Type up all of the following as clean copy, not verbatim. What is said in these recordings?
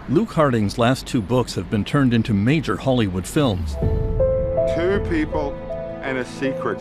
Luke Harding's last two books have been turned into major Hollywood films. Two people and a secret.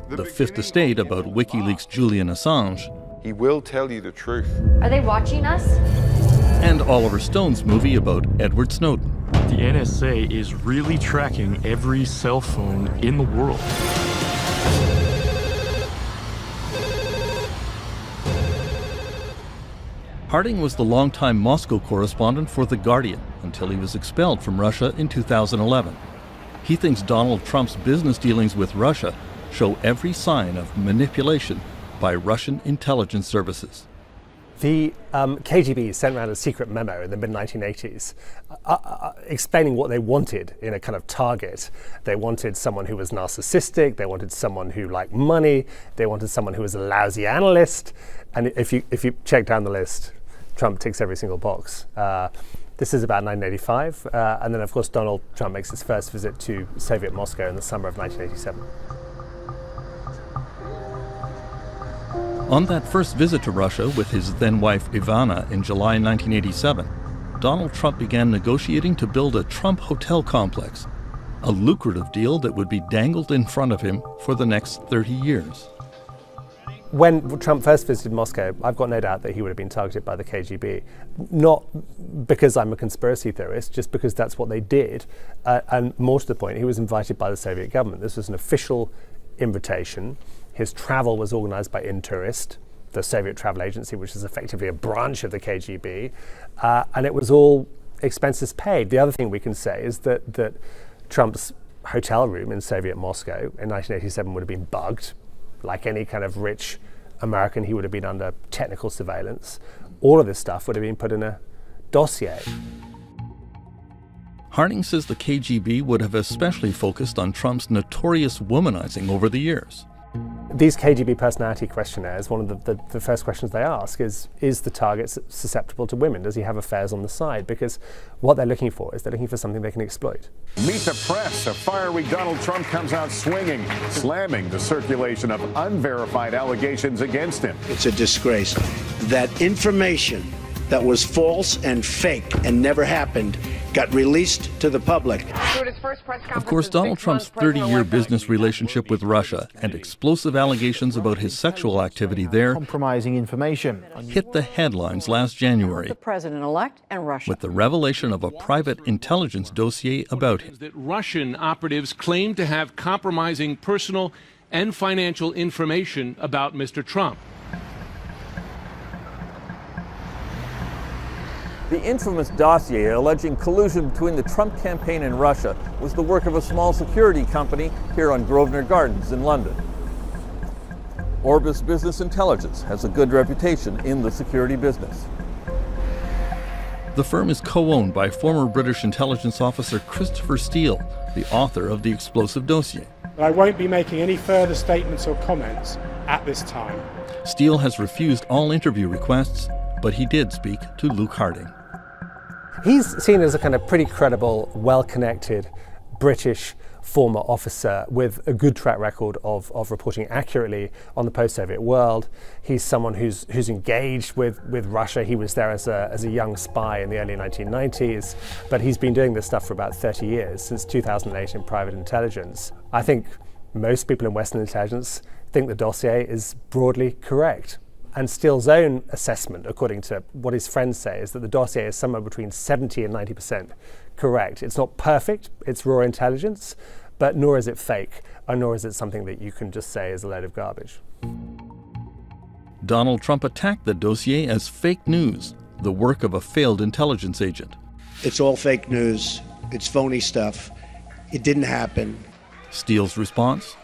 The Fifth Estate about WikiLeaks' Julian Assange, He will tell you the truth. Are they watching us? and Oliver Stone's movie about Edward Snowden. The NSA is really tracking every cell phone in the world. Harding was the longtime Moscow correspondent for The Guardian until he was expelled from Russia in 2011. He thinks Donald Trump's business dealings with Russia show every sign of manipulation by Russian intelligence services. The KGB sent around a secret memo in the mid-1980s explaining what they wanted in a kind of target. They wanted someone who was narcissistic, they wanted someone who liked money, they wanted someone who was a lousy analyst, and if you check down the list, Trump ticks every single box. This is about 1985, and then of course Donald Trump makes his first visit to Soviet Moscow in the summer of 1987. On that first visit to Russia with his then-wife Ivana in July 1987, Donald Trump began negotiating to build a Trump hotel complex, a lucrative deal that would be dangled in front of him for the next 30 years. When Trump first visited Moscow, I've got no doubt that he would have been targeted by the KGB. Not because I'm a conspiracy theorist, just because that's what they did. And more to the point, he was invited by the Soviet government. This was an official invitation. His travel was organized by Intourist, the Soviet travel agency, which is effectively a branch of the KGB. And it was all expenses paid. The other thing we can say is that Trump's hotel room in Soviet Moscow in 1987 would have been bugged. Like any kind of rich American, he would have been under technical surveillance. All of this stuff would have been put in a dossier. Harding says the KGB would have especially focused on Trump's notorious womanizing over the years. These KGB personality questionnaires, one of the first questions they ask is the target susceptible to women? Does he have affairs on the side? Because what they're looking for is they're looking for something they can exploit. Meet the press. A fiery Donald Trump comes out swinging, slamming the circulation of unverified allegations against him. It's a disgrace that information that was false and fake and never happened got released to the public. Of course, Donald Trump's 30-year business relationship with Russia and explosive allegations about his sexual activity there compromising information hit the headlines last January the president-elect and Russia with the revelation of a private intelligence dossier about him. That Russian operatives claim to have compromising personal and financial information about Mr. Trump. The infamous dossier alleging collusion between the Trump campaign and Russia was the work of a small security company here on Grosvenor Gardens in London. Orbis Business Intelligence has a good reputation in the security business. The firm is co-owned by former British intelligence officer Christopher Steele, the author of the explosive dossier. I won't be making any further statements or comments at this time. Steele has refused all interview requests, but he did speak to Luke Harding. He's seen as a kind of pretty credible, well-connected British former officer with a good track record of reporting accurately on the post-Soviet world. He's someone who's engaged with Russia. He was there as a young spy in the early 1990s, but he's been doing this stuff for about 30 years, since 2008 in private intelligence. I think most people in Western intelligence think the dossier is broadly correct. And Steele's own assessment, according to what his friends say, is that the dossier is somewhere between 70 and 90% correct. It's not perfect, it's raw intelligence, but nor is it fake, and nor is it something that you can just say is a load of garbage. Donald Trump attacked the dossier as fake news, the work of a failed intelligence agent. It's all fake news. It's phony stuff. It didn't happen. Steele's response?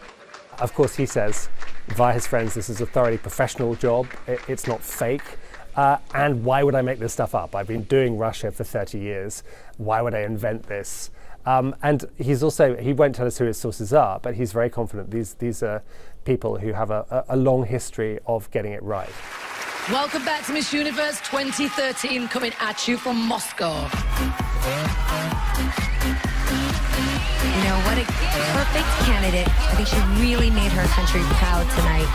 Of course, he says, via his friends, this is a thoroughly professional job. It's not fake. And why would I make this stuff up? I've been doing Russia for 30 years. Why would I invent this? And he won't tell us who his sources are, but he's very confident these are people who have a long history of getting it right. Welcome back to Miss Universe 2013, coming at you from Moscow. You know, what a perfect candidate. I think she really made her country proud tonight.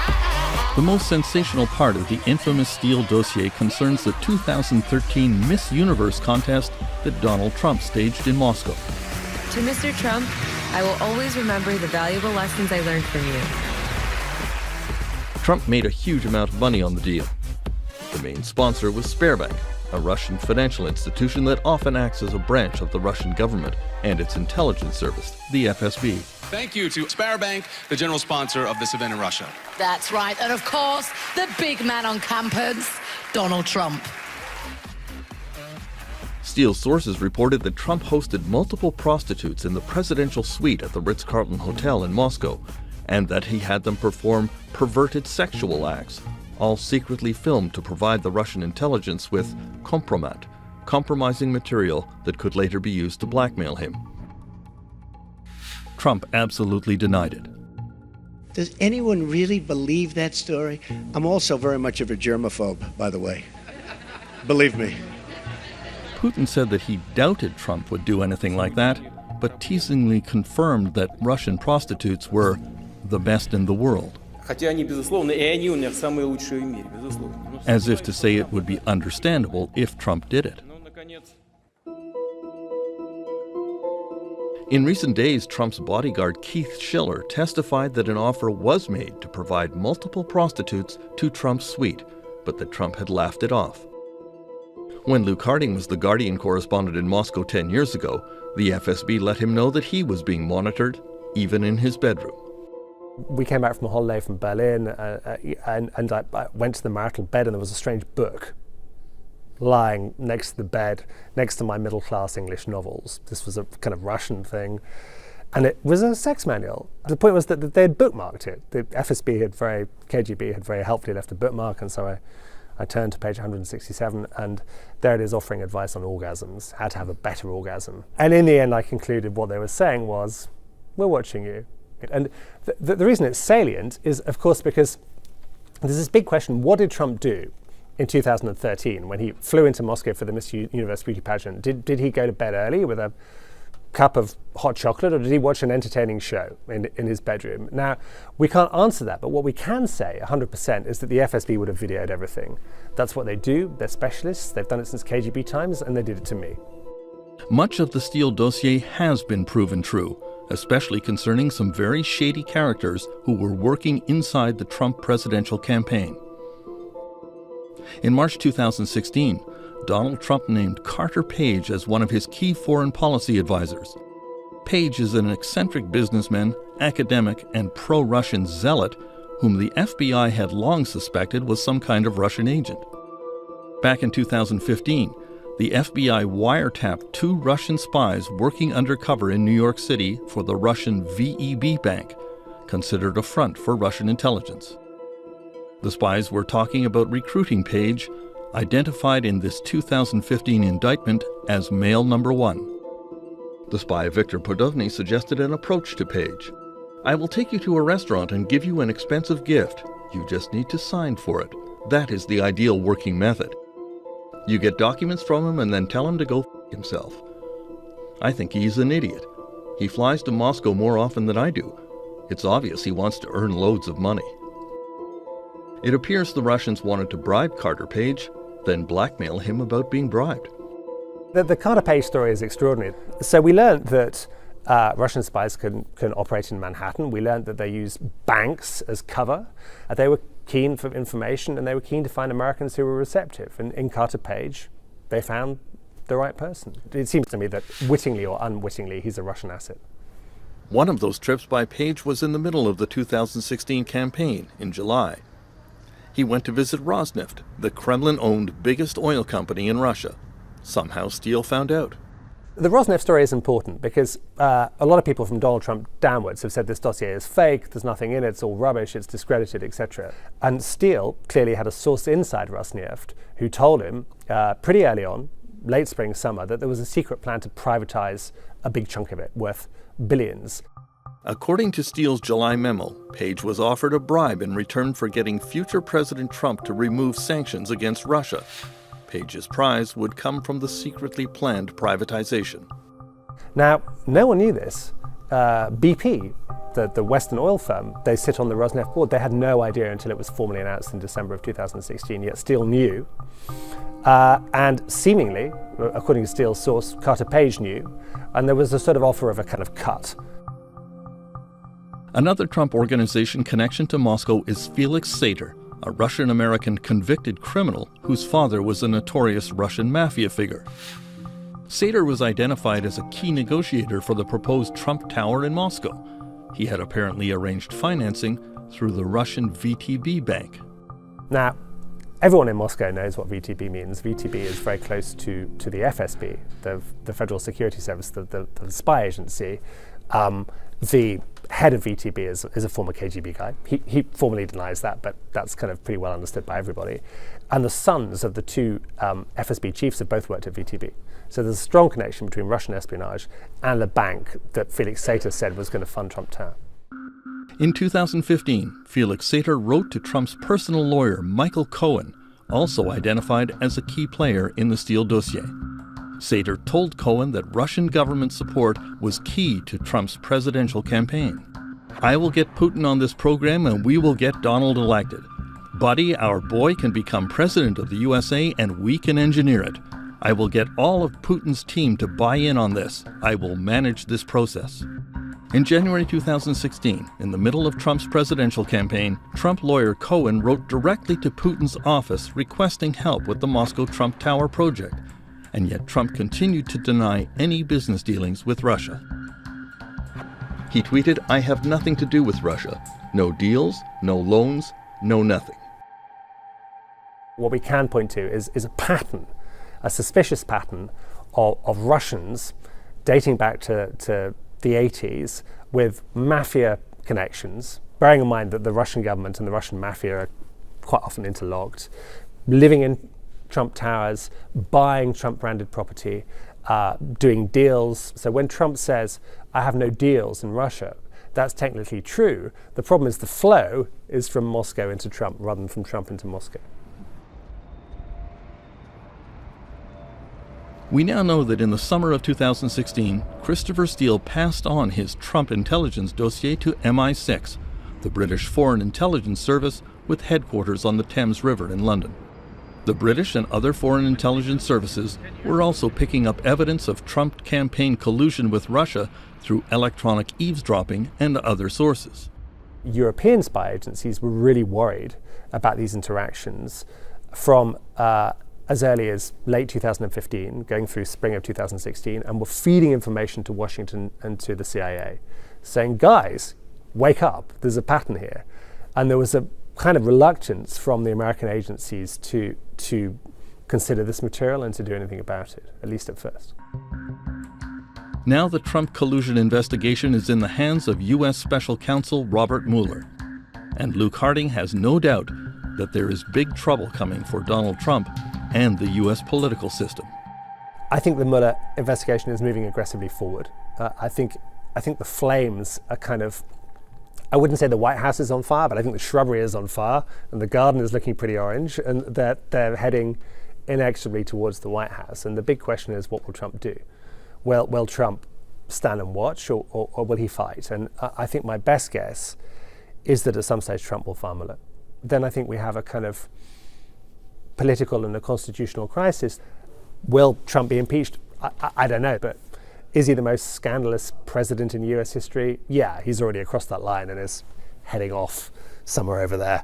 The most sensational part of the infamous Steele dossier concerns the 2013 Miss Universe contest that Donald Trump staged in Moscow. To Mr. Trump, I will always remember the valuable lessons I learned from you. Trump made a huge amount of money on the deal. The main sponsor was Sberbank, a Russian financial institution that often acts as a branch of the Russian government and its intelligence service, the FSB. Thank you to Sberbank, the general sponsor of this event in Russia. That's right. And of course, the big man on campus, Donald Trump. Steele's sources reported that Trump hosted multiple prostitutes in the presidential suite at the Ritz-Carlton Hotel in Moscow, and that he had them perform perverted sexual acts, all secretly filmed to provide the Russian intelligence with kompromat, compromising material that could later be used to blackmail him. Trump absolutely denied it. Does anyone really believe that story? I'm also very much of a germaphobe, by the way. Believe me. Putin said that he doubted Trump would do anything like that, but teasingly confirmed that Russian prostitutes were the best in the world. As if to say it would be understandable if Trump did it. In recent days, Trump's bodyguard Keith Schiller testified that an offer was made to provide multiple prostitutes to Trump's suite, but that Trump had laughed it off. When Luke Harding was the Guardian correspondent in Moscow 10 years ago, the FSB let him know that he was being monitored, even in his bedroom. We came back from a holiday from Berlin, and I went to the marital bed, and there was a strange book lying next to the bed, next to my middle-class English novels. This was a kind of Russian thing. And it was a sex manual. The point was that they had bookmarked it. The KGB had very helpfully left a bookmark, and so I turned to page 167, and there it is offering advice on orgasms, how to have a better orgasm. And in the end, I concluded what they were saying was, we're watching you. And the reason it's salient is, of course, because there's this big question, what did Trump do in 2013 when he flew into Moscow for the Miss Universe beauty pageant? Did he go to bed early with a cup of hot chocolate, or did he watch an entertaining show in his bedroom? Now, we can't answer that, but what we can say 100% is that the FSB would have videoed everything. That's what they do. They're specialists. They've done it since KGB times, and they did it to me. Much of the Steele dossier has been proven true, especially concerning some very shady characters who were working inside the Trump presidential campaign. In March 2016, Donald Trump named Carter Page as one of his key foreign policy advisors. Page is an eccentric businessman, academic, and pro-Russian zealot whom the FBI had long suspected was some kind of Russian agent. Back in 2015, the FBI wiretapped 2 Russian spies working undercover in New York City for the Russian VEB Bank, considered a front for Russian intelligence. The spies were talking about recruiting Page, identified in this 2015 indictment as male number 1. The spy Victor Podovny suggested an approach to Page. I will take you to a restaurant and give you an expensive gift. You just need to sign for it. That is the ideal working method. You get documents from him and then tell him to go f*** himself. I think he's an idiot. He flies to Moscow more often than I do. It's obvious he wants to earn loads of money. It appears the Russians wanted to bribe Carter Page, then blackmail him about being bribed. The Carter Page story is extraordinary. So we learned that Russian spies can operate in Manhattan. We learned that they use banks as cover. They were keen for information, and they were keen to find Americans who were receptive. And in Carter Page, they found the right person. It seems to me that wittingly or unwittingly, he's a Russian asset. One of those trips by Page was in the middle of the 2016 campaign in July. He went to visit Rosneft, the Kremlin-owned biggest oil company in Russia. Somehow Steele found out. The Rosneft story is important because a lot of people from Donald Trump downwards have said this dossier is fake, there's nothing in it, it's all rubbish, it's discredited, etc. And Steele clearly had a source inside Rosneft who told him pretty early on, late spring, summer, that there was a secret plan to privatize a big chunk of it, worth billions. According to Steele's July memo, Page was offered a bribe in return for getting future President Trump to remove sanctions against Russia. Page's prize would come from the secretly planned privatization. Now, no one knew this. BP, the Western oil firm, they sit on the Rosneft board. They had no idea until it was formally announced in December of 2016, yet Steele knew. And seemingly, according to Steele's source, Carter Page knew. And there was a sort of offer of a kind of cut. Another Trump Organization connection to Moscow is Felix Sater, a Russian-American convicted criminal whose father was a notorious Russian mafia figure. Sater was identified as a key negotiator for the proposed Trump Tower in Moscow. He had apparently arranged financing through the Russian VTB bank. Now, everyone in Moscow knows what VTB means. VTB is very close to the FSB, the Federal Security Service, the spy agency. The head of VTB is a former KGB guy. He formally denies that, but that's kind of pretty well understood by everybody. And the sons of the two FSB chiefs have both worked at VTB. So there's a strong connection between Russian espionage and the bank that Felix Sater said was going to fund Trump Tower. In 2015, Felix Sater wrote to Trump's personal lawyer, Michael Cohen, also identified as a key player in the Steele dossier. Sater told Cohen that Russian government support was key to Trump's presidential campaign. "I will get Putin on this program and we will get Donald elected. Buddy, our boy, can become president of the USA and we can engineer it. I will get all of Putin's team to buy in on this. I will manage this process." In January 2016, in the middle of Trump's presidential campaign, Trump lawyer Cohen wrote directly to Putin's office requesting help with the Moscow Trump Tower project. And yet Trump continued to deny any business dealings with Russia. He tweeted, "I have nothing to do with Russia. No deals, no loans, no nothing." What we can point to is a pattern, a suspicious pattern of Russians dating back to the 80s with mafia connections, bearing in mind that the Russian government and the Russian mafia are quite often interlocked, living in Trump Towers, buying Trump-branded property, doing deals. So when Trump says, "I have no deals in Russia," that's technically true. The problem is the flow is from Moscow into Trump rather than from Trump into Moscow. We now know that in the summer of 2016, Christopher Steele passed on his Trump intelligence dossier to MI6, the British Foreign Intelligence Service with headquarters on the Thames River in London. The British and other foreign intelligence services were also picking up evidence of Trump campaign collusion with Russia through electronic eavesdropping and other sources. European spy agencies were really worried about these interactions from as early as late 2015, going through spring of 2016, and were feeding information to Washington and to the CIA, saying, "Guys, wake up, there's a pattern here." And there was a kind of reluctance from the American agencies to consider this material and to do anything about it, at least at first. Now the Trump collusion investigation is in the hands of U.S. Special Counsel Robert Mueller. And Luke Harding has no doubt that there is big trouble coming for Donald Trump and the U.S. political system. I think the Mueller investigation is moving aggressively forward. I think the flames are kind of, I wouldn't say the White House is on fire, but I think the shrubbery is on fire and the garden is looking pretty orange, and they're heading inexorably towards the White House. And the big question is, what will Trump do? Will Trump stand and watch, or will he fight? And I think my best guess is that at some stage Trump will fire Mueller. Then I think we have a kind of political and a constitutional crisis. Will Trump be impeached? I don't know, but is he the most scandalous president in US history? Yeah, he's already across that line and is heading off somewhere over there.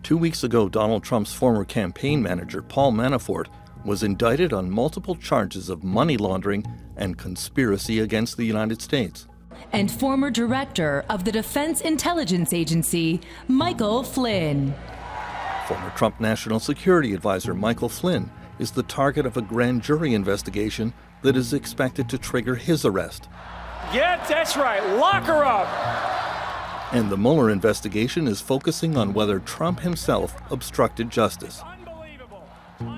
2 weeks ago, Donald Trump's former campaign manager, Paul Manafort, was indicted on multiple charges of money laundering and conspiracy against the United States. And former director of the Defense Intelligence Agency, Michael Flynn. Former Trump National Security Advisor Michael Flynn is the target of a grand jury investigation that is expected to trigger his arrest. Yeah, that's right. Lock her up. And the Mueller investigation is focusing on whether Trump himself obstructed justice.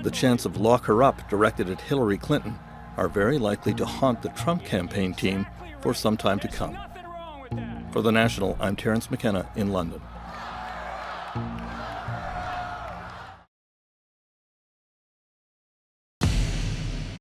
The chants of "lock her up" directed at Hillary Clinton are very likely to haunt the Trump campaign team for some time to come. For The National, I'm Terence McKenna in London.